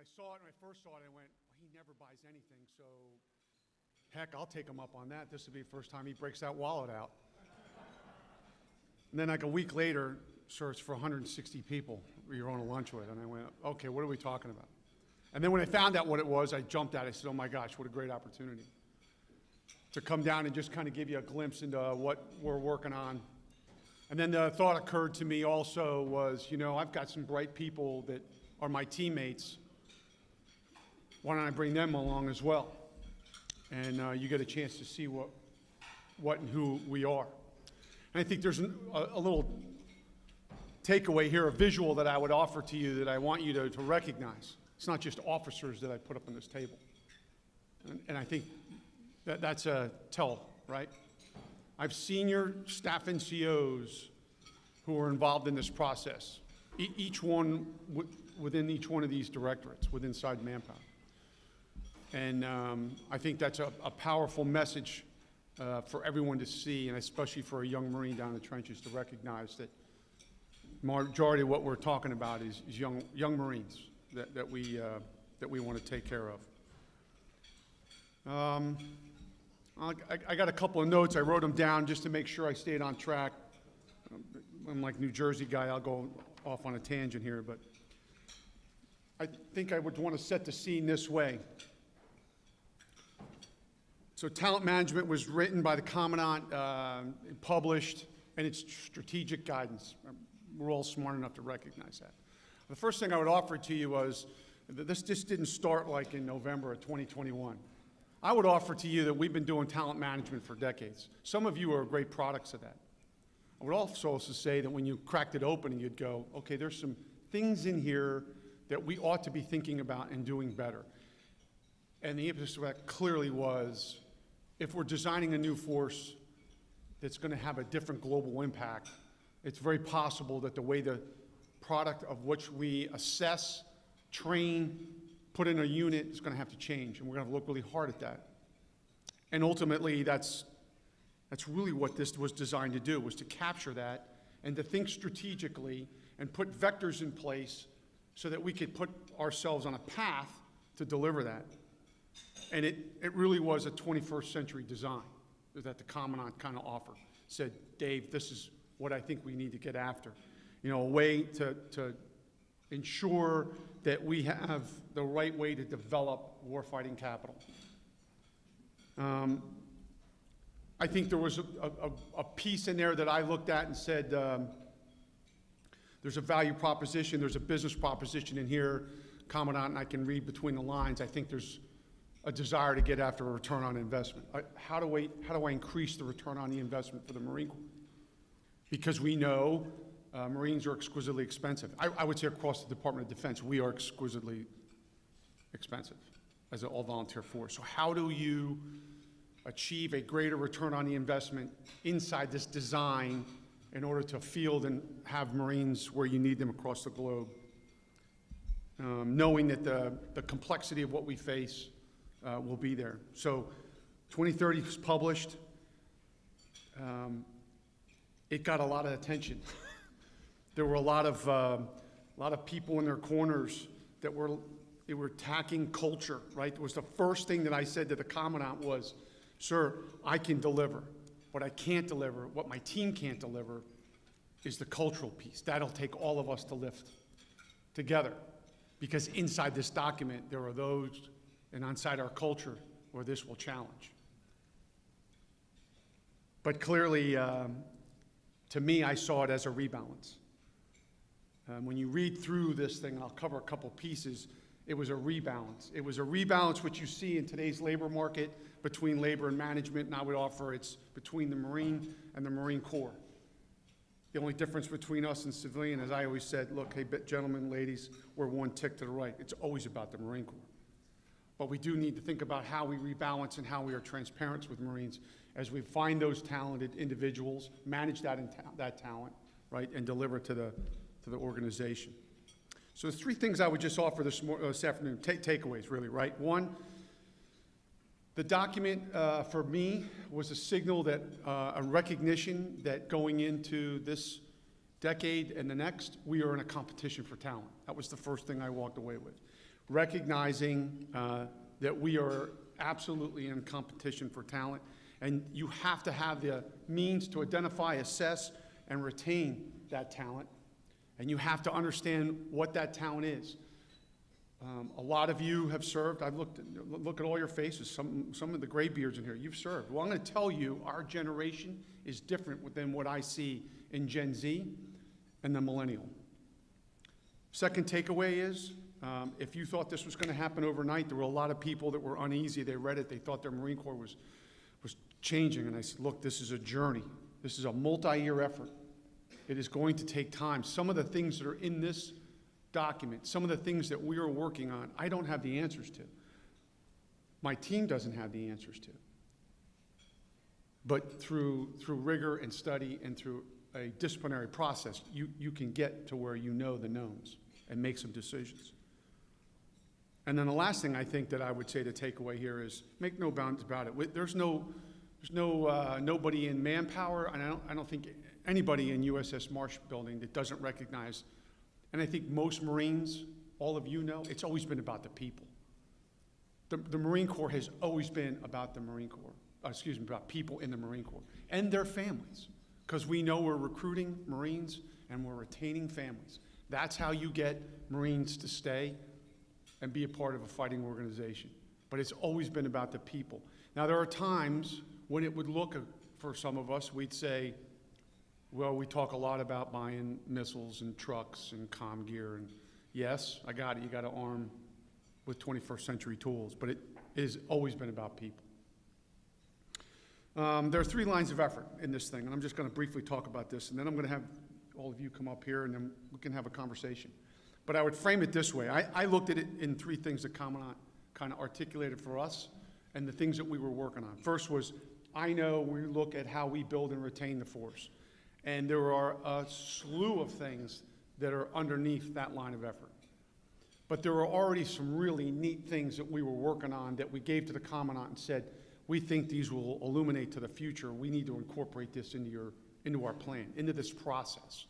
I saw it, when I first saw it, I went, well, he never buys anything, so heck, I'll take him up on that. This will be the first time he breaks that wallet out. And then like a week later, sir, it's for 160 people you're on a lunch with. And I went, okay, what are we talking about? And then when I found out what it was, I jumped at it. I said, oh my gosh, what a great opportunity to come down and just kind of give you a glimpse into what we're working on. And then the thought occurred to me also was, you know, I've got some bright people that are my teammates. Why don't I bring them along as well? And you get a chance to see what and who we are. And I think there's a little takeaway here, a visual that I would offer to you that I want you to recognize. It's not just officers that I put up on this table. And I think that's a tell, right? I have senior staff NCOs who are involved in this process, each one within each one of these directorates, within inside Manpower. And I think that's a powerful message for everyone to see, and especially for a young Marine down in the trenches to recognize that majority of what we're talking about is young Marines that we want to take care of. I got a couple of notes. I wrote them down just to make sure I stayed on track. I'm like New Jersey guy. I'll go off on a tangent here, but I think I would want to set the scene this way. So talent management was written by the Commandant, published, and it's strategic guidance. We're all smart enough to recognize that. The first thing I would offer to you was that this just didn't start like in November of 2021. I would offer to you that we've been doing talent management for decades. Some of you are great products of that. I would also say that when you cracked it open and you'd go, okay, there's some things in here that we ought to be thinking about and doing better. And the impetus of that clearly was, if we're designing a new force that's going to have a different global impact, it's very possible that the way the product of which we assess, train, put in a unit is going to have to change, and we're going to look really hard at that. And ultimately, that's really what this was designed to do, was to capture that and to think strategically and put vectors in place so that we could put ourselves on a path to deliver that. And it really was a 21st century design that the Commandant kind of offered. Said, Dave, this is what I think we need to get after. You know, a way to ensure that we have the right way to develop warfighting capital. I think there was a piece in there that I looked at and said, there's a value proposition, there's a business proposition in here, Commandant, and I can read between the lines. I think there's a desire to get after a return on investment. How do I increase the return on the investment for the Marine Corps? Because we know Marines are exquisitely expensive. I would say across the Department of Defense, we are exquisitely expensive as an all-volunteer force. So how do you achieve a greater return on the investment inside this design in order to field and have Marines where you need them across the globe? Knowing that the complexity of what we face will be there. So 2030 was published. It got a lot of attention. There were a lot of people in their corners that were attacking culture, right? It was the first thing that I said to the Commandant was, sir, I can deliver. What I can't deliver, what my team can't deliver, is the cultural piece. That'll take all of us to lift together. Because inside this document, there are those, and inside our culture, where this will challenge. But clearly, to me, I saw it as a rebalance. When you read through this thing, I'll cover a couple pieces, it was a rebalance. It was a rebalance which you see in today's labor market between labor and management, and I would offer it's between the Marine and the Marine Corps. The only difference between us and civilian, as I always said, look, hey, gentlemen, ladies, we're one tick to the right. It's always about the Marine Corps. But we do need to think about how we rebalance and how we are transparent with Marines as we find those talented individuals, manage that talent, right, and deliver to the organization. So there's three things I would just offer this afternoon, takeaways really, right? One, the document for me was a signal that, a recognition that going into this decade and the next, we are in a competition for talent. That was the first thing I walked away with. recognizing that we are absolutely in competition for talent, and you have to have the means to identify, assess, and retain that talent, and you have to understand what that talent is. A lot of you have served. I've look at all your faces, some of the gray beards in here. You've served. Well, I'm going to tell you, our generation is different than what I see in Gen Z and the millennial. Second takeaway is, if you thought this was going to happen overnight, there were a lot of people that were uneasy. They read it. They thought their Marine Corps was changing. And I said, look, this is a journey. This is a multi-year effort. It is going to take time. Some of the things that are in this document, some of the things that we are working on, I don't have the answers to. My team doesn't have the answers to. But through rigor and study and through a disciplinary process, you can get to where you know the knowns and make some decisions. And then the last thing I think that I would say to take away here is make no bounds about it. There's nobody in Manpower, and I don't think anybody in USS Marsh building that doesn't recognize, and I think most Marines, all of you know, it's always been about the people. The Marine Corps has always been about the Marine Corps, about people in the Marine Corps and their families, because we know we're recruiting Marines and we're retaining families. That's how you get Marines to stay and be a part of a fighting organization. But it's always been about the people. Now, there are times when it would look, for some of us, we'd say, well, we talk a lot about buying missiles and trucks and comm gear, and yes, I got it, you got to arm with 21st century tools, but it has always been about people. There are 3 lines of effort in this thing, and I'm just going to briefly talk about this, and then I'm going to have all of you come up here, and then we can have a conversation. But I would frame it this way. I looked at it in 3 things that Commandant kind of articulated for us and the things that we were working on. First was, I know we look at how we build and retain the force. And there are a slew of things that are underneath that line of effort. But there were already some really neat things that we were working on that we gave to the Commandant and said, we think these will illuminate to the future. We need to incorporate this into our plan, into this process,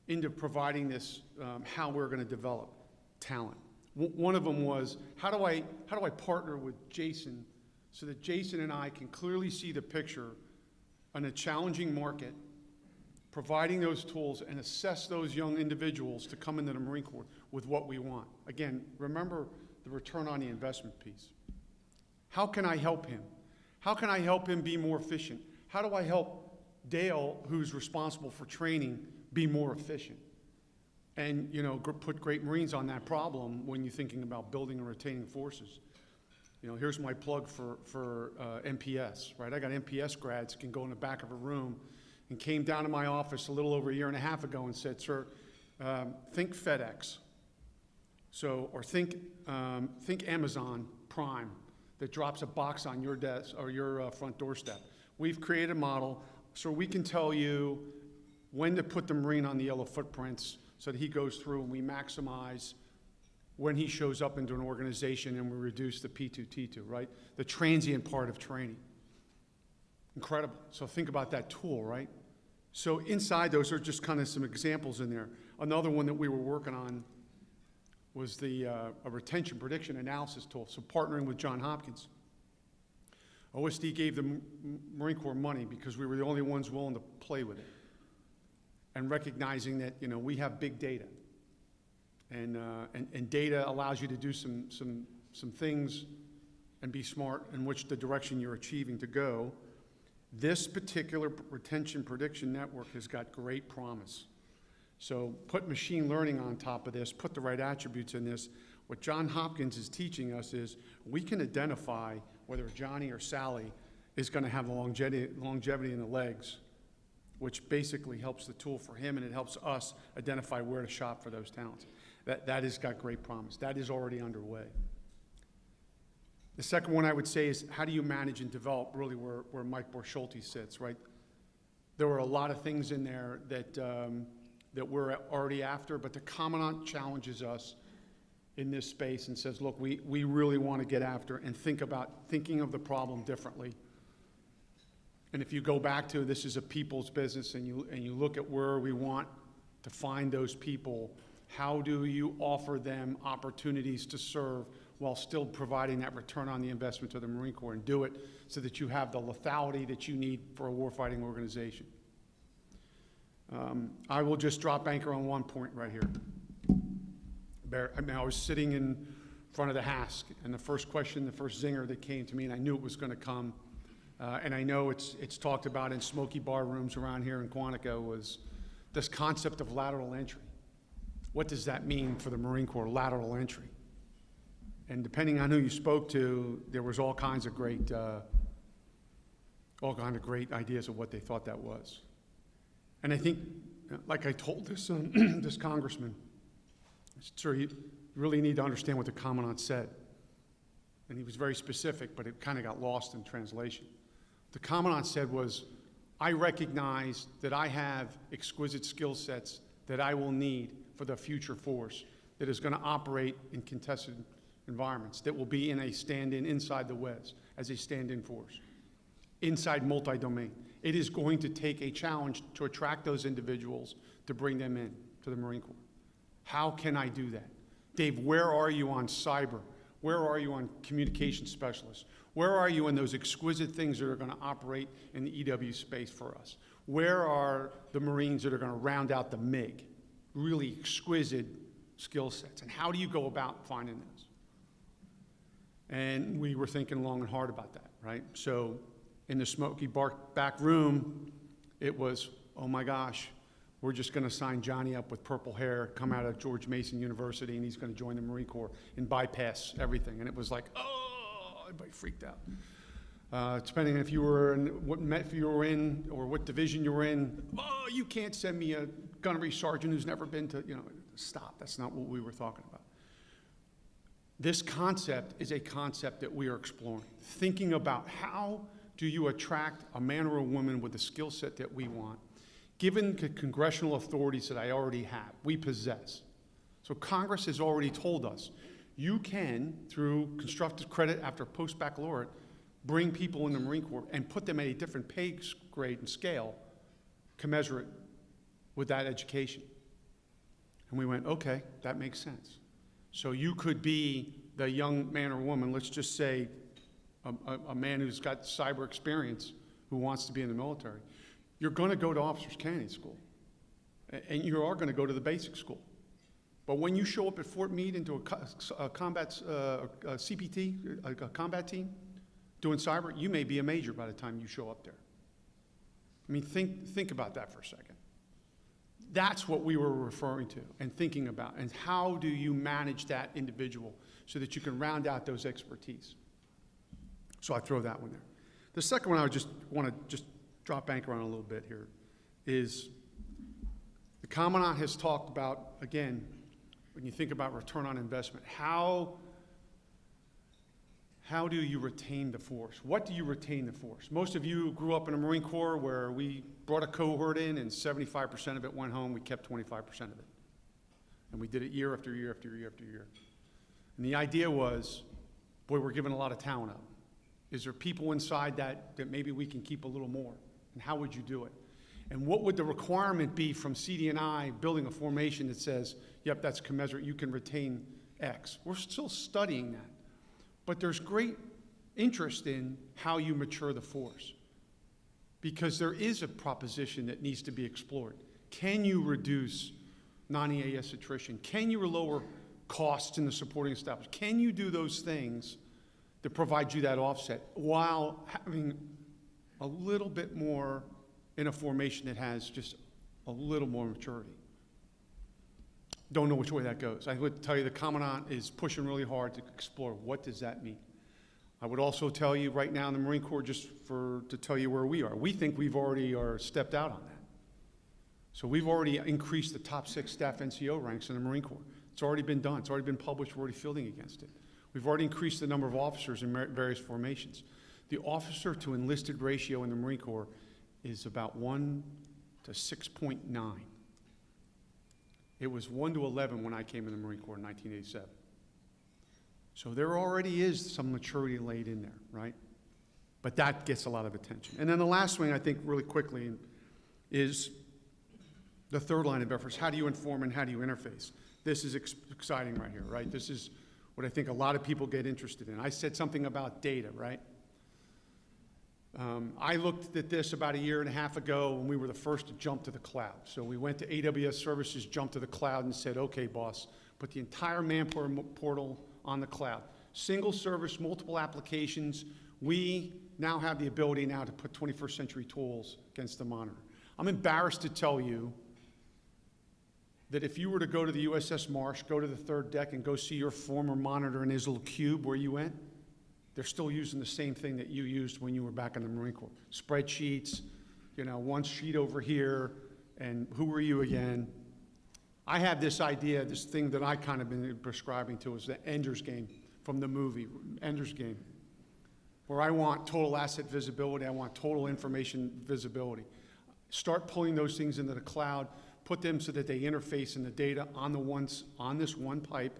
into providing this, how we're going to develop talent. One of them was, how do I partner with Jason so that Jason and I can clearly see the picture on a challenging market, providing those tools and assess those young individuals to come into the Marine Corps with what we want. Again, remember the return on the investment piece. How can I help him? How can I help him be more efficient? How do I help Dale, who's responsible for training, be more efficient? And, you know, put great Marines on that problem when you're thinking about building and retaining forces. You know, here's my plug for MPS, right? I got MPS grads can go in the back of a room and came down to my office a little over a year and a half ago and said, sir, think FedEx. So, or think Amazon Prime that drops a box on your desk or your front doorstep. We've created a model so we can tell you when to put the Marine on the yellow footprints so that he goes through and we maximize when he shows up into an organization and we reduce the P2T2, right? The transient part of training. Incredible. So think about that tool, right? So inside those are just kind of some examples in there. Another one that we were working on was a retention prediction analysis tool, so partnering with Johns Hopkins. OSD gave the Marine Corps money because we were the only ones willing to play with it. And recognizing that, you know, we have big data. And data allows you to do some things and be smart in which the direction you're achieving to go. This particular retention prediction network has got great promise. So put machine learning on top of this, put the right attributes in this. What Johns Hopkins is teaching us is we can identify whether Johnny or Sally is going to have the longevity in the legs, which basically helps the tool for him, and it helps us identify where to shop for those talents. That has got great promise. That is already underway. The second one I would say is how do you manage and develop really where Mike Borschulte sits, right? There were a lot of things in there that we're already after, but the Commandant challenges us in this space and says, look, we really want to get after and thinking of the problem differently. And if you go back to this is a people's business and you look at where we want to find those people, How do you offer them opportunities to serve while still providing that return on the investment to the Marine Corps, and do it so that you have the lethality that you need for a warfighting organization? I will just drop anchor on one point right here. I was sitting in front of the HASC, and the first question, the first zinger that came to me, and I knew it was going to come, and I know it's talked about in smoky bar rooms around here in Quantico, was this concept of lateral entry. What does that mean for the Marine Corps, lateral entry? And depending on who you spoke to, there was all kinds of great ideas of what they thought that was. And I think, like I told this this congressman, sir, you really need to understand what the Commandant said. And he was very specific, but it kind of got lost in translation. The Commandant said was, I recognize that I have exquisite skill sets that I will need for the future force that is going to operate in contested environments, that will be in a stand-in inside the WES as a stand-in force, inside multi-domain. It is going to take a challenge to attract those individuals to bring them in to the Marine Corps. How can I do that? Dave, where are you on cyber? Where are you on communication specialists? Where are you in those exquisite things that are going to operate in the EW space for us? Where are the Marines that are going to round out the MiG? Really exquisite skill sets. And how do you go about finding those? And we were thinking long and hard about that, right? So in the smoky back room, it was, oh my gosh, we're just going to sign Johnny up with purple hair, come out of George Mason University, and he's going to join the Marine Corps and bypass everything. And it was like, oh, everybody freaked out. Depending on if you were in what MET you were in or what division you were in, oh, you can't send me a gunnery sergeant who's never been to, stop. That's not what we were talking about. This concept is a concept that we are exploring, thinking about how do you attract a man or a woman with the skill set that we want, given the congressional authorities that I already have, we possess. So Congress has already told us, you can, through constructive credit after post-baccalaureate, bring people in the Marine Corps and put them at a different pay grade and scale commensurate with that education. And we went, okay, that makes sense. So you could be the young man or woman, let's just say a man who's got cyber experience who wants to be in the military. You're going to go to officers candidate school, and you are going to go to the basic school. But when you show up at Fort Meade into a combat CPT, a combat team, doing cyber, you may be a major by the time you show up there. I mean, think about that for a second. That's what we were referring to and thinking about, and how do you manage that individual so that you can round out those expertise. So I throw that one there. The second one I want to just drop anchor on a little bit here is the Commandant has talked about, again, when you think about return on investment, how do you retain the force? What do you retain the force? Most of you grew up in a Marine Corps where we brought a cohort in and 75% of it went home. We kept 25% of it. And we did it year after year after year after year. And the idea was, boy, we're giving a lot of talent up. Is there people inside that maybe we can keep a little more? And how would you do it? And what would the requirement be from CD&I building a formation that says, yep, that's commensurate, you can retain X? We're still studying that. But there's great interest in how you mature the force, because there is a proposition that needs to be explored. Can you reduce non-EAS attrition? Can you lower costs in the supporting establishment? Can you do those things that provide you that offset while having a little bit more in a formation that has just a little more maturity? Don't know which way that goes. I would tell you the Commandant is pushing really hard to explore what does that mean. I would also tell you right now in the Marine Corps, to tell you where we are. We think we've already stepped out on that. So we've already increased the top 6 staff NCO ranks in the Marine Corps. It's already been done. It's already been published. We're already fielding against it. We've already increased the number of officers in various formations. The officer to enlisted ratio in the Marine Corps is about 1 to 6.9. It was 1 to 11 when I came in the Marine Corps in 1987. So there already is some maturity laid in there, right? But that gets a lot of attention. And then the last thing I think really quickly is The third line of efforts, how do you inform and how do you interface? This is exciting right here, right? This is what I think a lot of people get interested in. I said something about data, right? I looked at this about 1.5 years ago when we were the first to jump to the cloud. So we went to AWS services, jumped to the cloud and said, okay, boss, put the entire Manpower portal on the cloud. Single service, multiple applications. We now have the ability now to put 21st century tools against the monitor. I'm embarrassed to tell you that if you were to go to the USS Marsh, go to the third deck and go see your former monitor in his little cube where you went, they're still using the same thing that you used when you were back in the Marine Corps. Spreadsheets, you know, one sheet over here, and who were you again? I have this idea, this thing that I kind of been prescribing to is the Ender's Game from the movie, Ender's Game, where I want total asset visibility, I want total information visibility. Start pulling those things into the cloud, put them so that they interface in the data on this one pipe,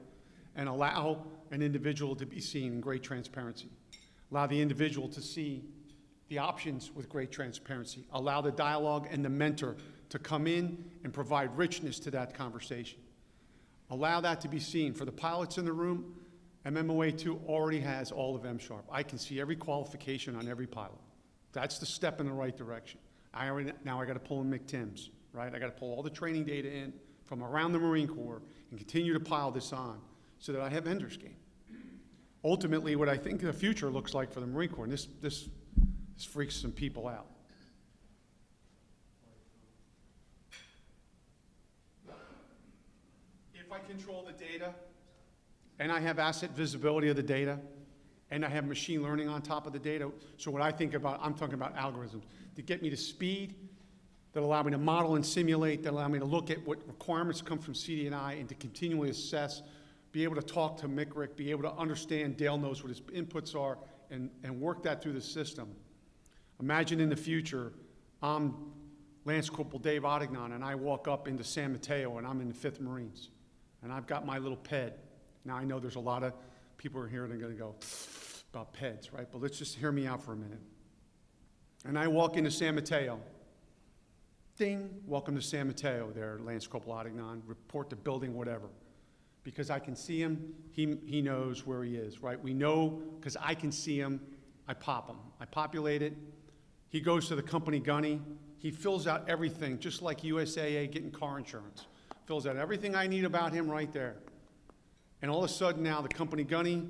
and allow an individual to be seen in great transparency. Allow the individual to see the options with great transparency. Allow the dialogue and the mentor to come in and provide richness to that conversation. Allow that to be seen. For the pilots in the room, MMOA 2 already has all of M#. I can see every qualification on every pilot. That's the step in the right direction. Now I got to pull in McTims, right? I got to pull all the training data in from around the Marine Corps and continue to pile this on so that I have Ender's Game. Ultimately, what I think the future looks like for the Marine Corps, and this freaks some people out. If I control the data, and I have asset visibility of the data, and I have machine learning on top of the data, so what I think about, I'm talking about algorithms, to get me to speed, that allow me to model and simulate, that allow me to look at what requirements come from CD&I and to continually assess, be able to talk to MICRIC, be able to understand, Dale knows what his inputs are, and work that through the system. Imagine in the future, I'm Lance Corporal Dave Ottignon, and I walk up into San Mateo, and I'm in the 5th Marines, and I've got my little PED. Now, I know there's a lot of people here that are going to go about PEDs, right? But let's just hear me out for a minute. And I walk into San Mateo. Ding, welcome to San Mateo there, Lance Corporal Ottignon, report to building, whatever. Because I can see him, he knows where he is, right? We know, because I can see him, I pop him. I populate it. He goes to the company gunny. He fills out everything, just like USAA getting car insurance. Fills out everything I need about him right there. And all of a sudden now the company gunny,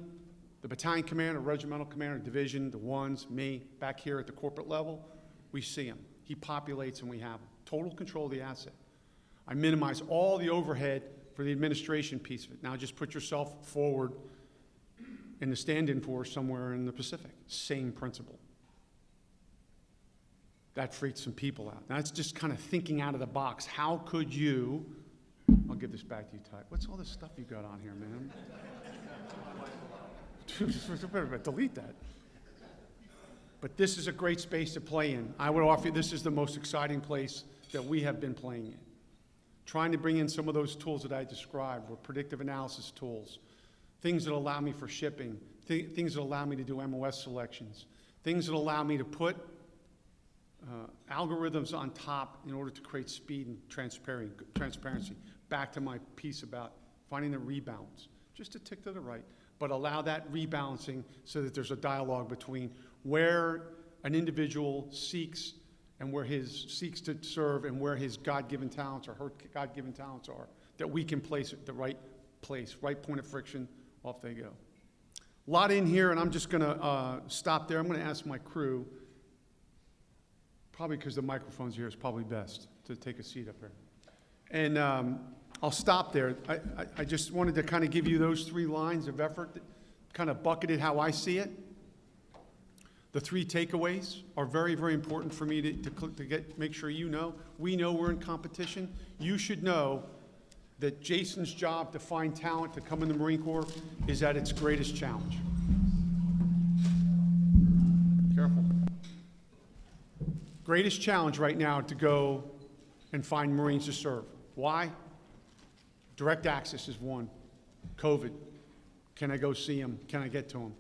the battalion commander, regimental commander, division, the ones, me, back here at the corporate level, we see him. He populates and we have him. Total control of the asset. I minimize all the overhead for the administration piece of it. Now just put yourself forward in the stand-in force somewhere in the Pacific. Same principle. That freaks some people out. That's just kind of thinking out of the box. How could you, I'll give this back to you, Ty. What's all this stuff you got on here, man? Delete that. But this is a great space to play in. I would offer you this is the most exciting place that we have been playing in. Trying to bring in some of those tools that I described, or predictive analysis tools, things that allow me for shipping, things that allow me to do MOS selections, things that allow me to put algorithms on top in order to create speed and transparency. Back to my piece about finding the rebounds, just a tick to the right, but allow that rebalancing so that there's a dialogue between where an individual seeks and where seeks to serve and where his God-given talents or her God-given talents are, that we can place at the right place, right point of friction, off they go. A lot in here, and I'm just gonna stop there. I'm gonna ask my crew, probably because the microphone's here, it's probably best to take a seat up here. And I'll stop there. I just wanted to kind of give you those 3 lines of effort that kind of bucketed how I see it. The 3 takeaways are very, very important for me to make sure you know. We know we're in competition. You should know that Jason's job to find talent to come in the Marine Corps is at its greatest challenge. Careful. Greatest challenge right now to go and find Marines to serve. Why? Direct access is one. COVID. Can I go see them? Can I get to them?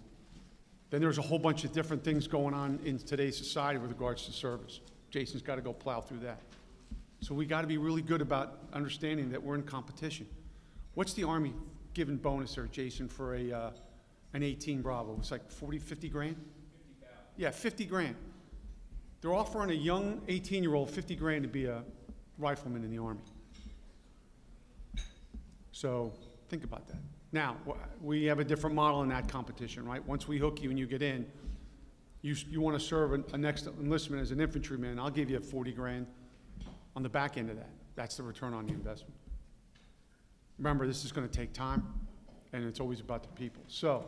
Then there's a whole bunch of different things going on in today's society with regards to service. Jason's got to go plow through that. So we got to be really good about understanding that we're in competition. What's the Army giving bonus there, Jason, for an 18 Bravo? It's like 40, 50 grand? 50,000. Yeah, 50 grand. They're offering a young 18-year-old 50 grand to be a rifleman in the Army. So think about that. Now, we have a different model in that competition, right? Once we hook you and you get in, you want to serve a next enlistment as an infantryman, I'll give you 40 grand on the back end of that. That's the return on the investment. Remember, this is going to take time, and it's always about the people. So